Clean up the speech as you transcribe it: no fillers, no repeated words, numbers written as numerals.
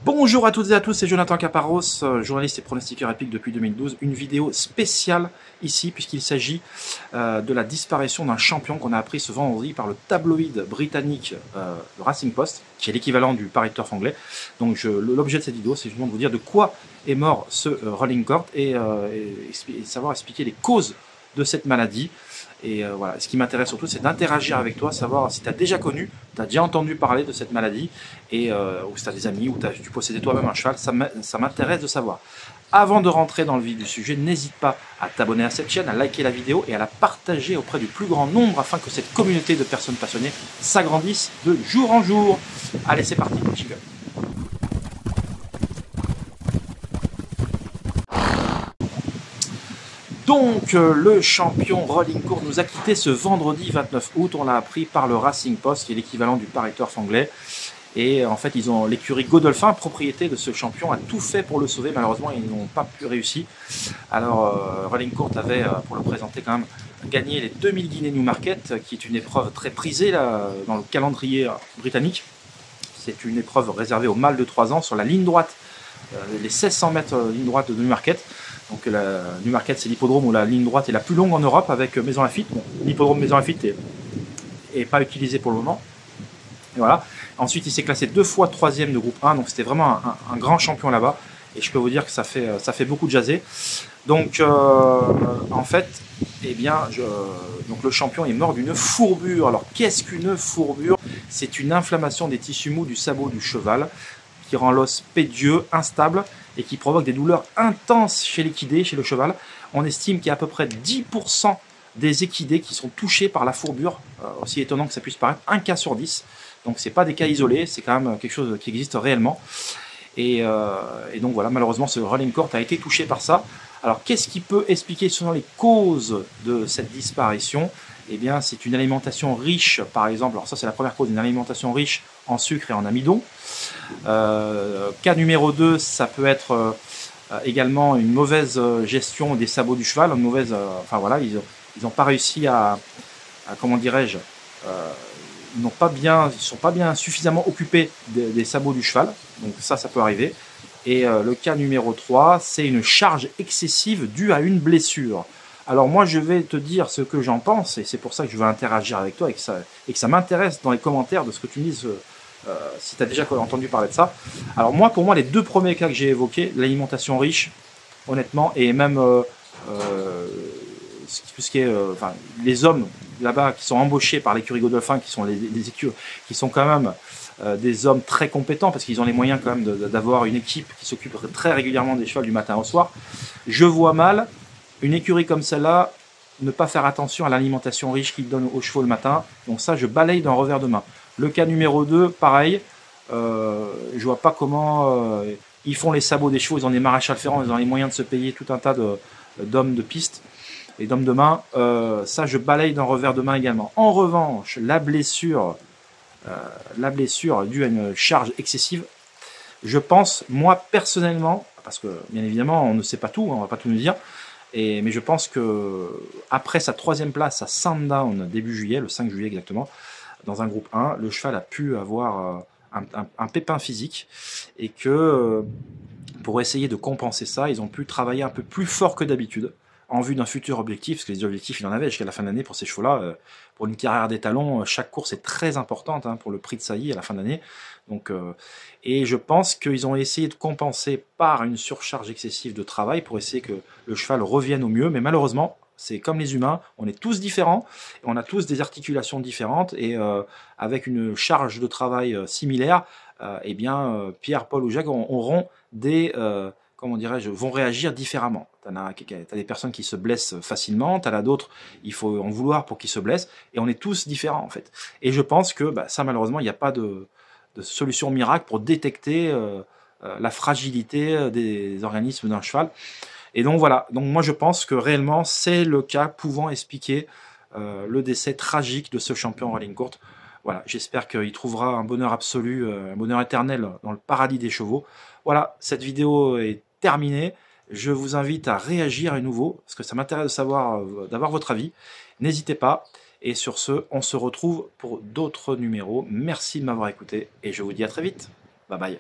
Bonjour à toutes et à tous, c'est Jonathan Caparros, journaliste et pronostiqueur épique depuis 2012. Une vidéo spéciale ici puisqu'il s'agit de la disparition d'un champion qu'on a appris ce vendredi par le tabloïd britannique le Racing Post, qui est l'équivalent du Paris Turf anglais. Donc l'objet de cette vidéo, c'est justement de vous dire de quoi est mort ce Rolling Court et savoir expliquer les causes de cette maladie. Et voilà, ce qui m'intéresse surtout, c'est d'interagir avec toi, savoir si tu as déjà connu, tu as déjà entendu parler de cette maladie, et ou si tu as des amis, ou tu possédais toi-même un cheval, ça m'intéresse de savoir. Avant de rentrer dans le vif du sujet, n'hésite pas à t'abonner à cette chaîne, à liker la vidéo et à la partager auprès du plus grand nombre afin que cette communauté de personnes passionnées s'agrandisse de jour en jour. Allez, c'est parti, jingle. Donc, le champion Rolling Court nous a quitté ce vendredi 29 août. On l'a appris par le Racing Post, qui est l'équivalent du Paris Turf anglais. Et en fait, l'écurie Godolphin, propriété de ce champion, a tout fait pour le sauver. Malheureusement, ils n'ont pas pu réussir. Alors, Rolling Court avait, pour le présenter quand même, gagné les 2000 Guinées Newmarket, qui est une épreuve très prisée là, dans le calendrier britannique. C'est une épreuve réservée aux mâles de 3 ans sur la ligne droite, les 1600 mètres ligne droite de Newmarket. Donc la Newmarket, c'est l'hippodrome où la ligne droite est la plus longue en Europe avec Maison Lafitte. Bon, l'hippodrome Maison Lafitte est pas utilisé pour le moment. Et voilà. Ensuite, il s'est classé 2 fois 3e de groupe 1, donc c'était vraiment un grand champion là-bas. Et je peux vous dire que ça fait beaucoup de jaser. Donc, en fait, eh bien, donc le champion est mort d'une fourbure. Alors, qu'est-ce qu'une fourbure? C'est une inflammation des tissus mous du sabot du cheval qui rend l'os pédieux, instable et qui provoque des douleurs intenses chez l'équidé, chez le cheval. On estime qu'il y a à peu près 10% des équidés qui sont touchés par la fourbure, aussi étonnant que ça puisse paraître, 1 cas sur 10. Donc c'est pas des cas isolés, c'est quand même quelque chose qui existe réellement. Et donc voilà, malheureusement ce Rolling Court a été touché par ça. Alors qu'est-ce qui peut expliquer selon les causes de cette disparition? Eh bien c'est une alimentation riche, par exemple, alors ça c'est la première cause, une alimentation riche en sucre et en amidon. Cas numéro 2, ça peut être également une mauvaise gestion des sabots du cheval, une mauvaise, enfin voilà, ils n'ont pas réussi à comment dirais-je, ils ne sont pas bien suffisamment occupés des sabots du cheval, donc ça peut arriver. Et le cas numéro 3, c'est une charge excessive due à une blessure. Alors moi je vais te dire ce que j'en pense, et c'est pour ça que je veux interagir avec toi et que ça m'intéresse dans les commentaires de ce que tu me dises, si tu as déjà entendu parler de ça. Alors moi, pour moi, les 2 premiers cas que j'ai évoqués, l'alimentation riche, honnêtement, et même ce qui est, enfin, les hommes là-bas qui sont embauchés par l'écurie Godolphin, qui sont qui sont quand même des hommes très compétents parce qu'ils ont les moyens quand même d'avoir une équipe qui s'occupe très régulièrement des chevaux du matin au soir. Je vois mal une écurie comme celle-là ne pas faire attention à l'alimentation riche qu'ils donnent aux chevaux le matin. Donc ça, je balaye d'un revers de main. Le cas numéro 2, pareil, je vois pas comment ils font les sabots des chevaux, ils ont des maréchals ferrants, ils ont les moyens de se payer tout un tas d'hommes de piste et d'hommes de main. Ça, je balaye d'un revers de main également. En revanche, la blessure due à une charge excessive, je pense, moi personnellement, parce que bien évidemment, on ne sait pas tout, on va pas tout nous dire, mais je pense que après sa 3e place à Sandown début juillet, le 5 juillet exactement, dans un groupe 1, le cheval a pu avoir un pépin physique et que pour essayer de compenser ça, ils ont pu travailler un peu plus fort que d'habitude en vue d'un futur objectif, parce que les objectifs, il en avait jusqu'à la fin de l'année pour ces chevaux-là. Pour une carrière d'étalon, chaque course est très importante pour le prix de Sailly à la fin de l'année. Donc, et je pense qu'ils ont essayé de compenser par une surcharge excessive de travail pour essayer que le cheval revienne au mieux, mais malheureusement, c'est comme les humains, on est tous différents, on a tous des articulations différentes, et avec une charge de travail similaire, eh bien, Pierre, Paul ou Jacques auront des... comment dirais-je, vont réagir différemment. Tu as des personnes qui se blessent facilement, tu en as d'autres, il faut en vouloir pour qu'ils se blessent, et on est tous différents en fait. Et je pense que ça, malheureusement, il n'y a pas de solution miracle pour détecter la fragilité des organismes d'un cheval. Et donc voilà, donc moi je pense que réellement c'est le cas pouvant expliquer le décès tragique de ce champion Rolling Court. Voilà, j'espère qu'il trouvera un bonheur absolu, un bonheur éternel dans le paradis des chevaux. Voilà, cette vidéo est terminée. Je vous invite à réagir à nouveau, parce que ça m'intéresse de savoir, d'avoir votre avis. N'hésitez pas. Et sur ce, on se retrouve pour d'autres numéros. Merci de m'avoir écouté et je vous dis à très vite. Bye bye.